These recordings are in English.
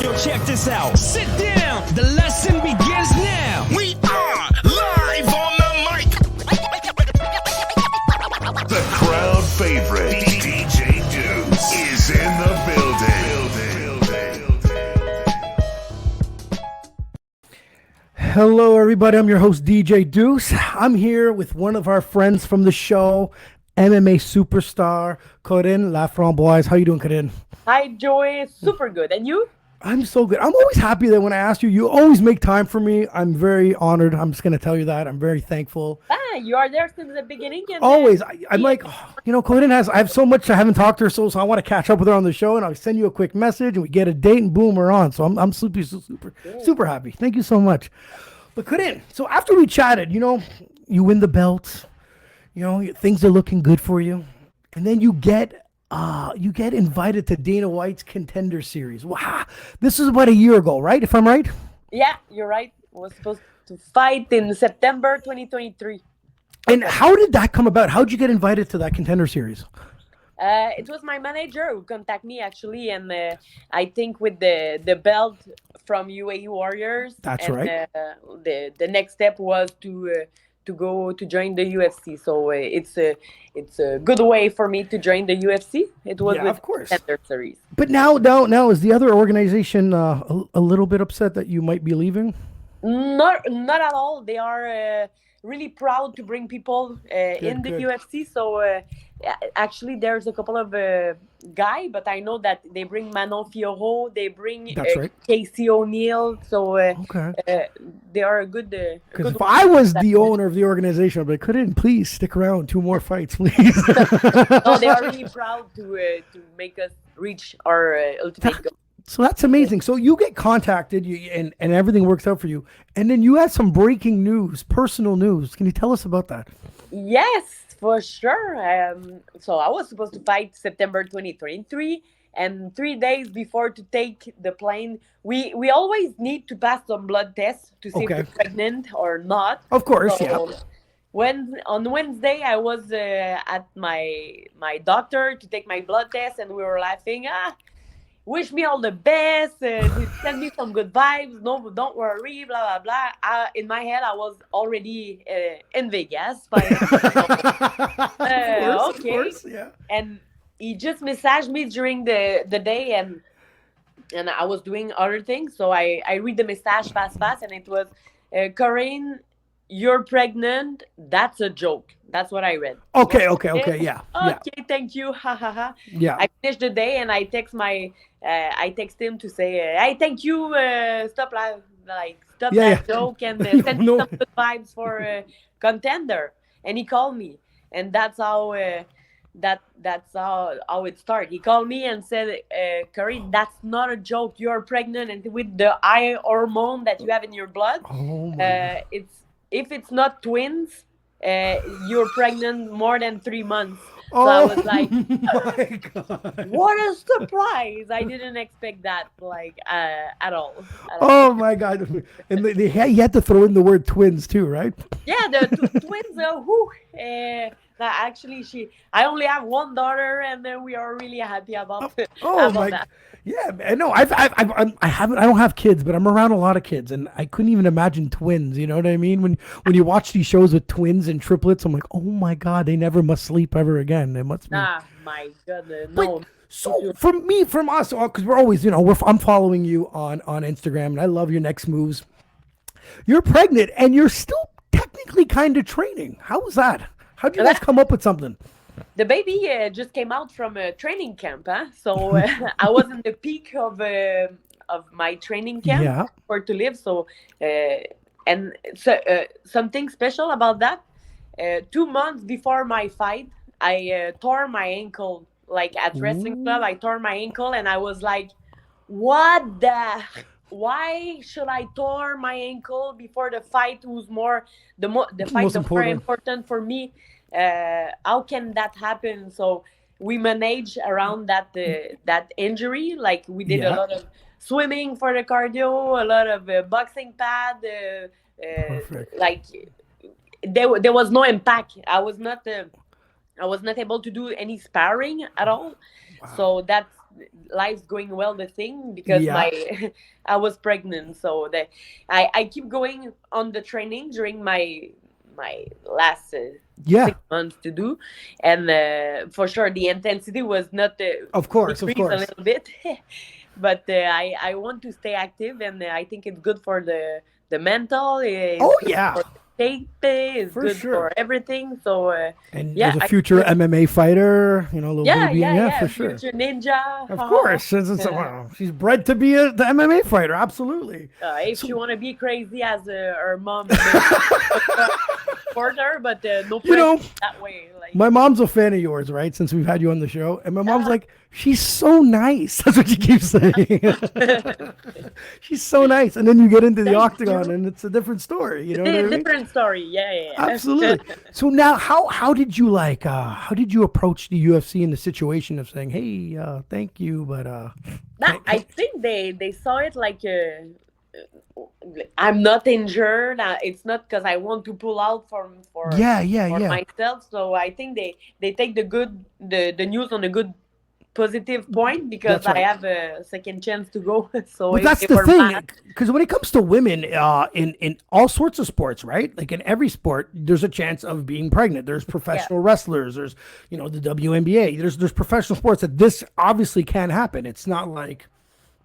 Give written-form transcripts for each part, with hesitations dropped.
Yo, check this out. Sit down. The lesson begins now. We are live on the mic. The crowd favorite, DJ Deuce, is in the building. Hello, everybody. I'm your host, DJ Deuce. I'm here with one of our friends from the show, MMA superstar, Corinne Laframboise. How you doing, Corinne? Hi, Joey. Super good. And you? I'm so good. I'm always happy that when I ask you, you always make time for me. I'm very honored. I'm just going to tell you that. I'm very thankful. You are there since the beginning. And always. I'm like, Corinne I have so much I haven't talked to her, so I want to catch up with her on the show, and I'll send you a quick message, and we get a date, and boom, we're on. So I'm super happy. Thank you so much. But Corinne, so after we chatted, you win the belt, things are looking good for you, and then you get invited to Dana White's Contender Series. Wow, this was about a year ago, right? If I'm right? Yeah, you're right. I was supposed to fight in September 2023. And how did that come about? How did you get invited to that Contender Series? It was my manager who contacted me, actually, and I think with the belt from UAE Warriors. That's and, right. The next step was to go to join the UFC. So it's a good way for me to join the UFC. It was with of course. Contender Series. But now is the other organization a little bit upset that you might be leaving? Not at all. They are really proud to bring people in the UFC. So actually, there's a couple of guy, but I know that they bring Manon Fiorot, they bring Casey O'Neill. So they are a good. Because if I was the owner of the organization, I'd be like, couldn't please stick around 2 more fights, please. No, they are really proud to make us reach our ultimate goal. So that's amazing. So you get contacted, and everything works out for you. And then you had some breaking news, personal news. Can you tell us about that? Yes, for sure. So I was supposed to fight September 2023. And 3 days before to take the plane, we always need to pass some blood tests to see if we're pregnant or not. Of course, so, on Wednesday, I was at my doctor to take my blood test, and we were laughing. Wish me all the best. Send me some good vibes. No, don't worry. Blah blah blah. In my head, I was already in Vegas. Of course, yeah. And he just messaged me during the day, and I was doing other things. So I read the message fast, and it was, Corinne, you're pregnant. That's a joke. That's what I read. Okay, yeah. Okay, thank you. Ha ha ha. Yeah. I finished the day, and I text him to say, hey, thank you. Stop that joke, and send me some good vibes for Contender. And he called me, and that's how that's how it started. He called me and said, Corinne, that's not a joke. You're pregnant, and with the high hormone that you have in your blood, if it's not twins, you're pregnant more than 3 months. So I was like, my God. What a surprise. I didn't expect that, at all. Oh, my God. And you had to throw in the word twins, too, right? Yeah, the twins, actually, I only have one daughter, and then we are really happy about that. Yeah, no, I don't have kids, but I'm around a lot of kids, and I couldn't even imagine twins. You know what I mean? When you watch these shows with twins and triplets, I'm like, oh my God, they never must sleep ever again. They must be. My goodness, no. So from us, because we're always, I'm following you on Instagram, and I love your next moves. You're pregnant, and you're still technically kind of training. How was that? How did you guys come up with something? The baby just came out from a training camp, so I was in the peak of my training camp for to live. So something special about that. 2 months before my fight, I tore my ankle. Like at wrestling club, I tore my ankle, and I was like, "What the? Why should I tore my ankle before the fight? Who's more the fight is more important for me? How can that happen?" So we managed around that injury. Like we did a lot of swimming for the cardio, a lot of boxing pad. Like there was no impact. I was not able to do any sparring at all. Wow. So life's going well the thing because Yeah. my I was pregnant, so I keep going on the training during my last Yeah. 6 months to do, and for sure the intensity was not Of course, decreased a little bit, but I want to stay active, and I think it's good for the mental. It's Oh, good yeah. for the state, it's For good sure. for everything. So And yeah, as a future MMA fighter, little baby, for sure. future ninja. Of course. Wow, she's bred to be the MMA fighter. Absolutely. If you want to be crazy as her mom, support her, but no pressure that way. Like, My mom's a fan of yours, right? Since we've had you on the show. And my mom's like, she's so nice. That's what she keeps saying. She's so nice. And then you get into the octagon and it's a different story. You know what I mean? different story. Yeah. Absolutely. So now how did you how did you approach the UFC in the situation of saying, hey, thank you, but I think they saw it like I'm not injured. It's not because I want to pull out for myself. So I think they take the news on a good positive point because That's right. I have a second chance to go. So But that's the thing, because when it comes to women in all sorts of sports, right? Like in every sport, there's a chance of being pregnant. There's professional wrestlers. There's the WNBA. There's professional sports that this obviously can happen. It's not like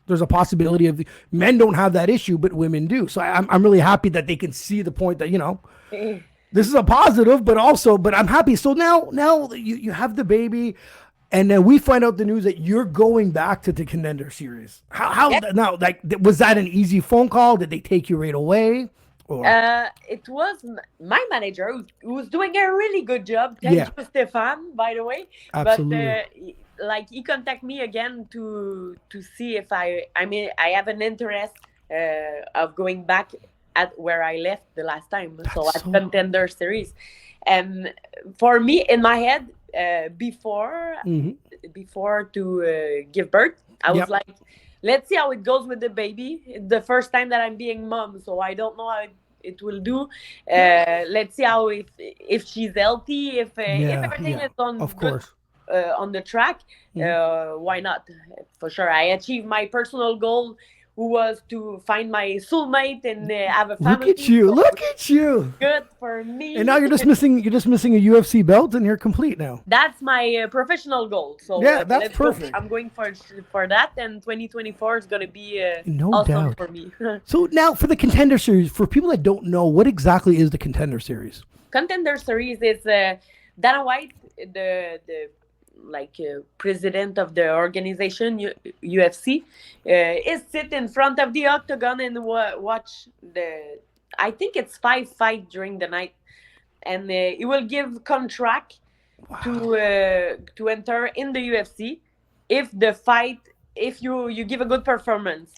there's a possibility of men don't have that issue, but women do. So I'm really happy that they can see the point that this is a positive, but I'm happy. So now you have the baby. And then we find out the news that you're going back to the Contender Series. How now? Like, was that an easy phone call? Did they take you right away? Or? It was my manager who was doing a really good job. Thank you, Stefan, by the way. Absolutely. But he contacted me again to see if I have an interest of going back at where I left the last time. Contender Series, and for me in my head. Before to give birth, I was like, let's see how it goes with the baby. It's the first time that I'm being mom, so I don't know how it will do. Let's see how if she's healthy, if everything is on on the track. Why not? For sure, I achieved my personal goal, who was to find my soulmate and have a family. Look at you. Good for me. And now you're just missing a UFC belt, and you're complete now. That's my professional goal. So that's perfect. I'm going for that, and 2024 is going to be no awesome doubt for me. So now for the Contender Series, for people that don't know, what exactly is the Contender Series? Contender Series is Dana White, the president of the organization UFC, is sit in front of the octagon and watch I think it's 5 fights during the night, and he will give contract to enter in the UFC if the fight. If you give a good performance,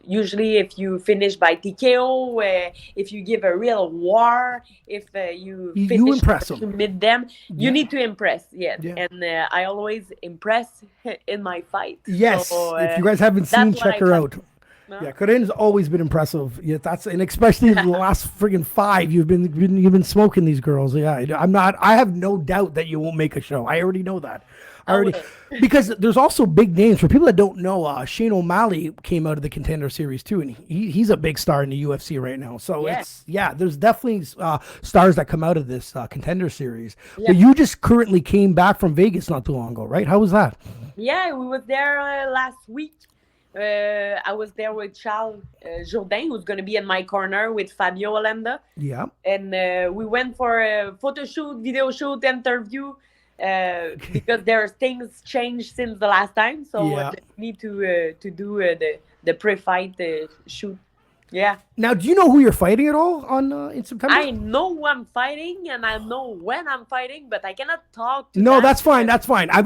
usually if you finish by TKO, if you give a real war, if you finish to meet them, you need to impress. And I always impress in my fight. Yes, so, if you guys haven't seen, check her out. No? Yeah, Corinne's always been impressive. Yeah, and especially in the last friggin' 5, you've been smoking these girls. Yeah, I have no doubt that you won't make a show. I already know that. Because there's also big names for people that don't know. Shane O'Malley came out of the Contender Series too, and he's a big star in the UFC right now. So there's definitely stars that come out of this Contender Series. But you just currently came back from Vegas not too long ago, right? How was that? Yeah, we were there last week. I was there with Charles Jourdain, who's going to be in my corner with Fabio Olanda. Yeah. And we went for a photo shoot, video shoot, interview. Because there's things changed since the last time, so we need to do the pre-fight shoot. Yeah. Now, do you know who you're fighting at all in September? I know who I'm fighting, and I know when I'm fighting, but I cannot talk. That's fine. That's fine. I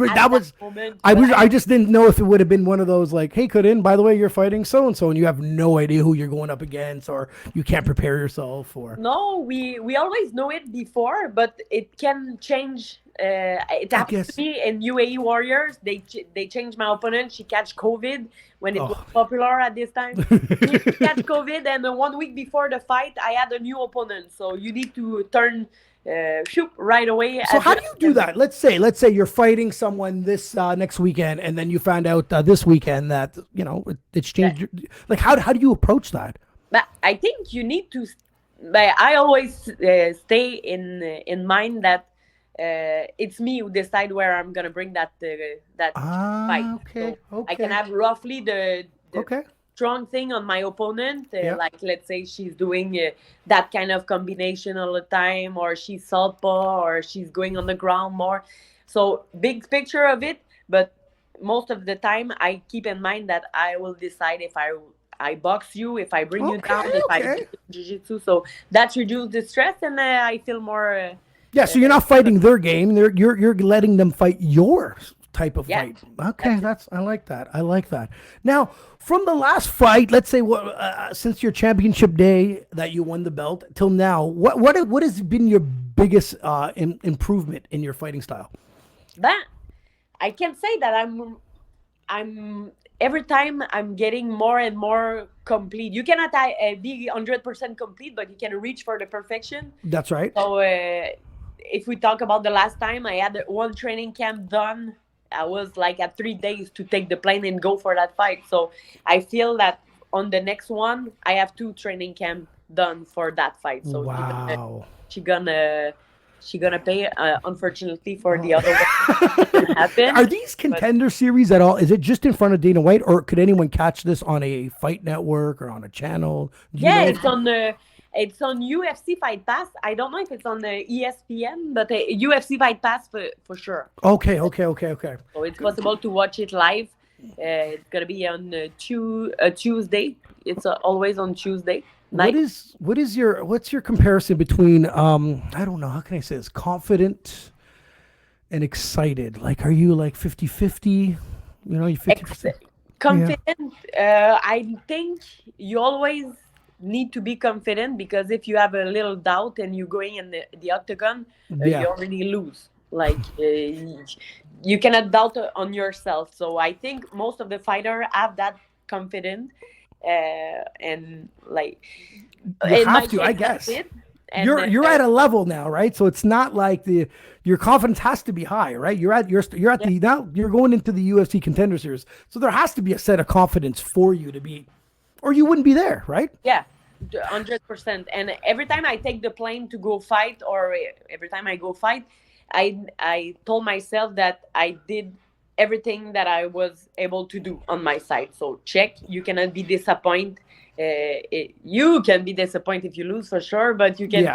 just didn't know if it would have been one of those like, hey, Corinne, by the way, you're fighting so and so, and you have no idea who you're going up against, or you can't prepare yourself, or. No, we always know it before, but it can change. It happened to me in UAE Warriors. They changed my opponent. She catch COVID when it was popular at this time. She catch COVID, and 1 week before the fight, I had a new opponent. So you need to turn shoot right away. So how do you do that? Let's say you're fighting someone this next weekend, and then you find out this weekend that it's changed. Like how do you approach that? But I think you need to. But I always stay in mind that it's me who decide where I'm gonna bring that fight. Okay. So I can have roughly the Okay. strong thing on my opponent. Like let's say she's doing that kind of combination all the time, or she's southpaw, or she's going on the ground more. So big picture of it, but most of the time I keep in mind that I will decide if I box you, if I bring you down, if I do jiu-jitsu. So that reduces the stress, and I feel more. So you're not fighting their game. You're letting them fight your type of fight. Okay, I like that. Now, from the last fight, let's say since your championship day that you won the belt till now, what has been your biggest improvement in your fighting style? That I can say that I'm every time I'm getting more and more complete. You cannot be 100% complete, but you can reach for the perfection. That's right. So if we talk about the last time, I had one training camp done. I was like at 3 days to take the plane and go for that fight. So I feel that on the next one, I have 2 training camp done for that fight. So wow. She gonna pay, unfortunately, for the other one. Didn't happen. Are these contender series at all? Is it just in front of Dana White, or could anyone catch this on a fight network or on a channel? It's on UFC Fight Pass. I don't know if it's on the ESPN, but UFC Fight Pass for sure. Okay. So it's possible to watch it live. It's gonna be on Tuesday. It's always on Tuesday night. What's your comparison between I don't know, how can I say this, confident and excited? Like, are you like 50-50? You 50%? Confident. I think you always need to be confident, because if you have a little doubt and you're going in the octagon, you already lose. Like you cannot doubt on yourself. So I think most of the fighters have that confidence, and like you have to, I guess. You're at a level now, right? So it's not like your confidence has to be high, right? Now you're going into the UFC Contender Series, so there has to be a set of confidence for you to be, or you wouldn't be there, right? Yeah, 100%. And every time I take the plane to go fight, or every time I go fight, I told myself that I did everything that I was able to do on my side. So check, you cannot be disappointed. You can be disappointed if you lose, for sure, but you can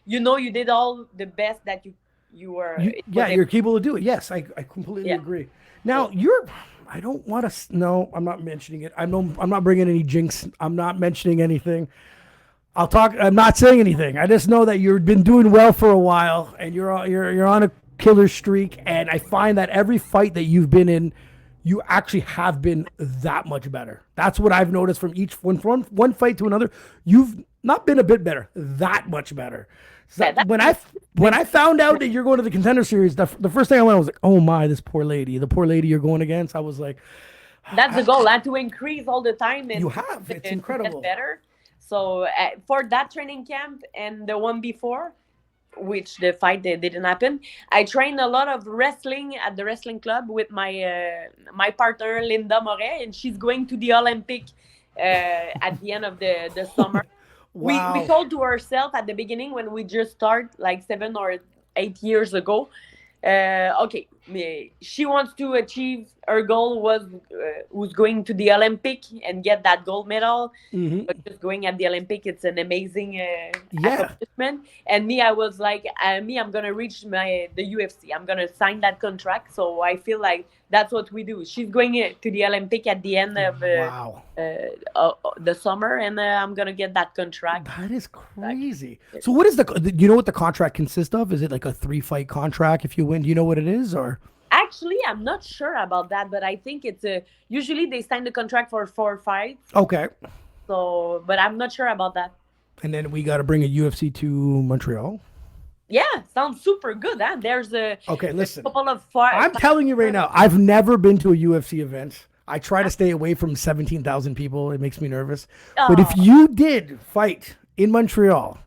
you did all the best that you were. You're capable to do it. Yes, I completely agree. Now I don't want to. No, I'm not mentioning it. I'm not bringing any jinx. I'm not mentioning anything. I'm not saying anything. I just know that you've been doing well for a while, and you're on a killer streak. And I find that every fight that you've been in, you actually have been that much better. That's what I've noticed from one fight to another. You've not been a bit better, that much better. So when I found out that you're going to the Contender Series, the first thing I went was like, oh my, the poor lady you're going against. I was like, that's the goal, to increase all the time. And you have, it's incredible. Get better. So for that training camp and the one before, which the fight didn't happen, I trained a lot of wrestling at the wrestling club with my partner Linda Moret, and she's going to the Olympic at the end of the summer. Wow. We told to ourselves at the beginning, when we just start like 7 or 8 years ago, okay, she wants to achieve her goal was going to the Olympic and get that gold medal. Mm-hmm. But just going at the Olympic, it's an amazing accomplishment. And me, I was like, I'm gonna reach the UFC. I'm gonna sign that contract. So I feel like that's what we do. She's going to the Olympic at the end of the summer, and I'm gonna get that contract. That is crazy. So what is do you know what the contract consists of? Is it like a 3-fight contract if you win? Do you know what it is, or? Actually, I'm not sure about that, but I think it's usually they sign the contract for 4 fights. Okay. So, but I'm not sure about that. And then we got to bring a UFC to Montreal. Yeah, sounds super good. Huh? There's a couple of fights. I'm telling you right now, I've never been to a UFC event. I try to stay away from 17,000 people. It makes me nervous. Oh. But if you did fight in Montreal,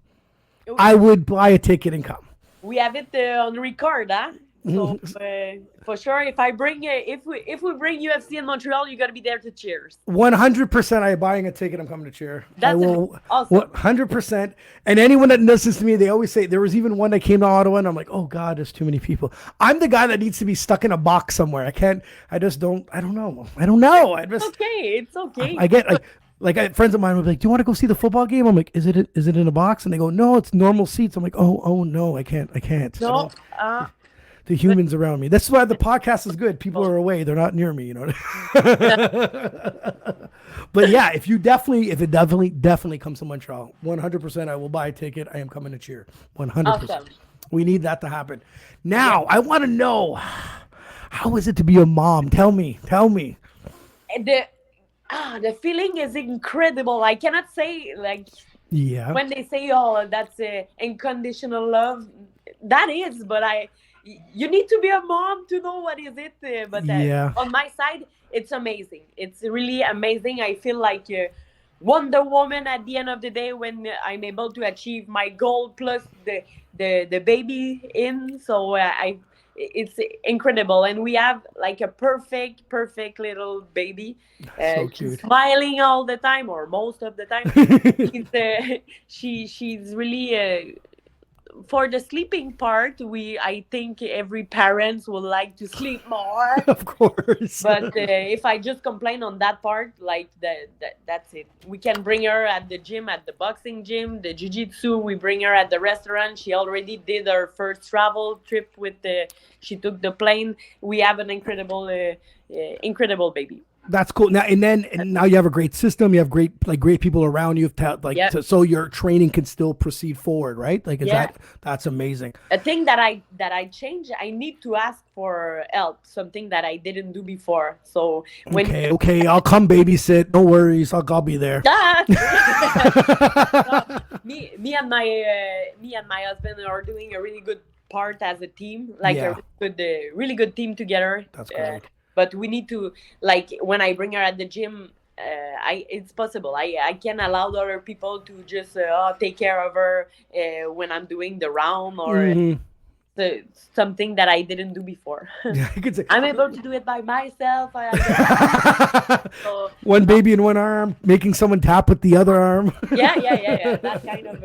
I would buy a ticket and come. We have it on record, huh? So for sure, if we bring UFC in Montreal, you got to be there to cheers. 100%. I am buying a ticket. I'm coming to cheer. I That's will. awesome. 100%. And anyone that listens to me, they always say there was even one that came to Ottawa, and I'm like, oh God, there's too many people. I'm the guy that needs to be stuck in a box somewhere. I can't. I just don't. I don't know. I just. It's okay. I get friends of mine would be like, "Do you want to go see the football game?" I'm like, "Is it in a box?" And they go, "No, it's normal seats." I'm like, "Oh no, I can't." No, The humans around me. That's why the podcast is good. People are away; they're not near me. You know. But yeah, if it definitely comes to Montreal, 100%, I will buy a ticket. I am coming to cheer. 100%. awesome. We need that to happen. Now, I want to know, how is it to be a mom? Tell me. The feeling is incredible. I cannot say like Yeah. when they say, "Oh, that's unconditional love." That is, but you need to be a mom to know what is it. But Yeah. on my side, it's amazing. It's really amazing. I feel like Wonder Woman at the end of the day when I'm able to achieve my goal plus the baby in. So it's incredible, and we have like a perfect little baby. So She's cute. smiling all the time, or most of the time. She's really for the sleeping part. I think every parents would like to sleep more. Of course. But if I just complain on that part, like that's it. We can bring her at the gym, at the boxing gym, the jiu-jitsu. We bring her at the restaurant. She already did her first travel trip with she took the plane. We have an incredible baby. That's cool. Now now you have a great system. You have great people around you. So your training can still proceed forward, right? Like, that's amazing. A thing that I change, I need to ask for help. Something that I didn't do before. So when Okay, I'll come babysit. No worries. I'll be there. me and my husband are doing a really good part as a team, like Yeah. a really good team together. That's great. But we need to, like, when I bring her at the gym, it's possible. I can allow other people to just take care of her when I'm doing the round or something that I didn't do before. Yeah, I could say. I'm able to do it by myself. So, One baby in one arm, making someone tap with the other arm. yeah. That kind of.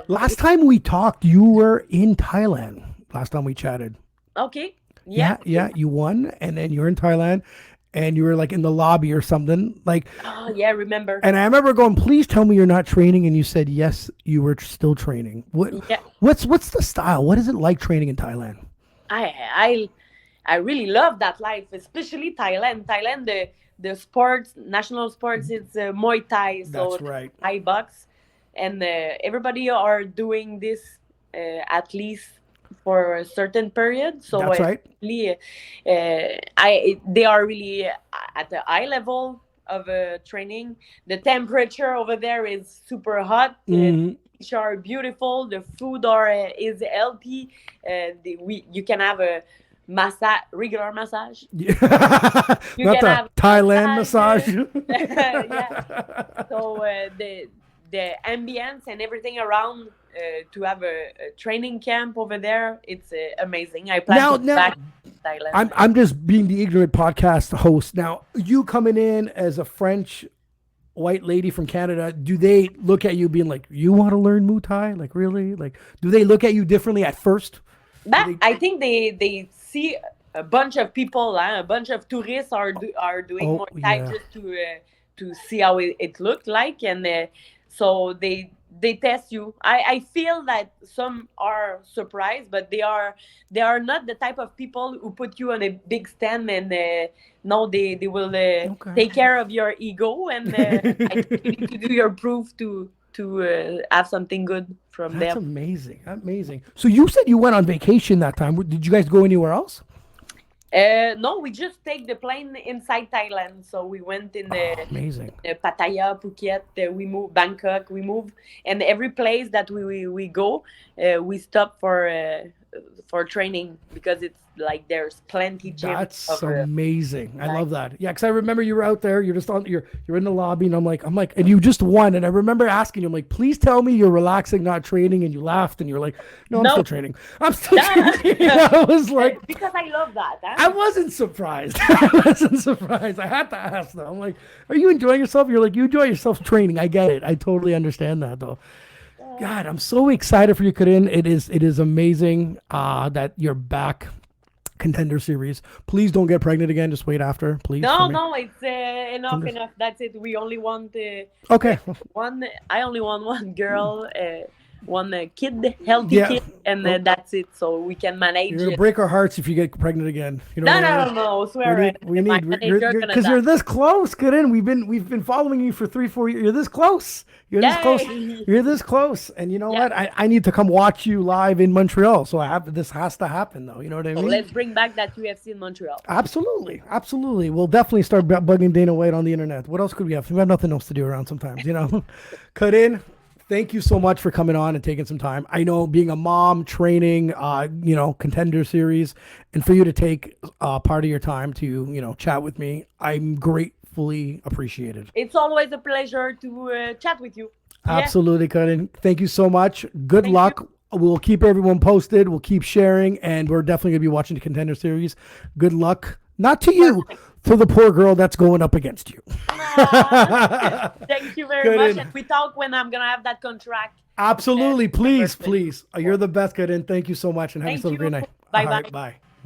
Last time we talked, you were in Thailand. Last time we chatted. Okay. Yeah, you won, and then you're in Thailand, and you were like in the lobby or something. Like, Oh yeah, remember. and I remember going, "Please tell me you're not training," and you said yes, you were still training. Yeah. What's the style? What is it like training in Thailand? I really love that life, especially Thailand. Thailand, the sports, national sports, it's Muay Thai, so That's right. Thai box, and everybody are doing this at least for a certain period. So That's right. really, they are really at the high level of training. The temperature over there is super hot. The beach are beautiful. The food is healthy. You can have a regular massage. Yeah. You Not can the have Thailand massage. Yeah. So the ambience and everything around to have a training camp over there, it's amazing. I plan to go back to Thailand. I'm just being the ignorant podcast host. Now, you coming in as a French white lady from Canada, do they look at you being like, you want to learn Muay Thai? Like, really? Like, do they look at you differently at first? I think they see a bunch of people, a bunch of tourists are doing Muay Thai just to see how it looked like, and so they test you. I feel that some are surprised, but they are not the type of people who put you on a big stand and no, they will take care of your ego, and I think you need to do your proof to have something good from them. That's amazing. So you said you went on vacation that time. Did you guys go anywhere else? No, we just take the plane inside Thailand. So we went in amazing. Pattaya, Phuket, we move Bangkok, we move, and every place that we go, we stop for for training because it's like there's plenty gyms. That's amazing. I love that. Yeah, because I remember you were out there. You're just on. You're in the lobby, and I'm like, and you just won. And I remember asking you, I'm like, please tell me you're relaxing, not training. And you laughed, and you're like, no, I'm still training. I'm still training. I was like, because I love that. Huh? I wasn't surprised. I wasn't surprised. I had to ask though. I'm like, are you enjoying yourself? You're like, you enjoy yourself training. I get it. I totally understand that though. God, I'm so excited for you, Corinne. It is amazing that you're back. Contender Series. Please don't get pregnant again. Just wait after, please. No, it's enough. That's it. We only want okay. One. I only want one girl, one kid, healthy kid, and that's it. So we can manage. You're gonna break our hearts if you get pregnant again. You know no. Swear we need because you're this close, Corinne. We've been following you for 3-4 years. You're this close. You're this close. You're this close. And you know what? I need to come watch you live in Montreal. So this has to happen, though. You know what I mean? Let's bring back that UFC in Montreal. Absolutely. We'll definitely start bugging Dana White on the internet. What else could we have? We have nothing else to do around sometimes, you know? Corinne, thank you so much for coming on and taking some time. I know being a mom, training, Contender Series, and for you to take part of your time to, chat with me, I'm gratefully appreciated. It's always a pleasure to chat with you. Absolutely, Corinne. Thank you so much. Good luck. We'll keep everyone posted. We'll keep sharing, and we're definitely going to be watching the Contender Series. Good luck. Not to you, to the poor girl that's going up against you. Thank you very much. And we talk when I'm going to have that contract. Absolutely. Please. You're the best, Corinne. Thank you so much, and have yourself a great night. Bye-bye. Bye.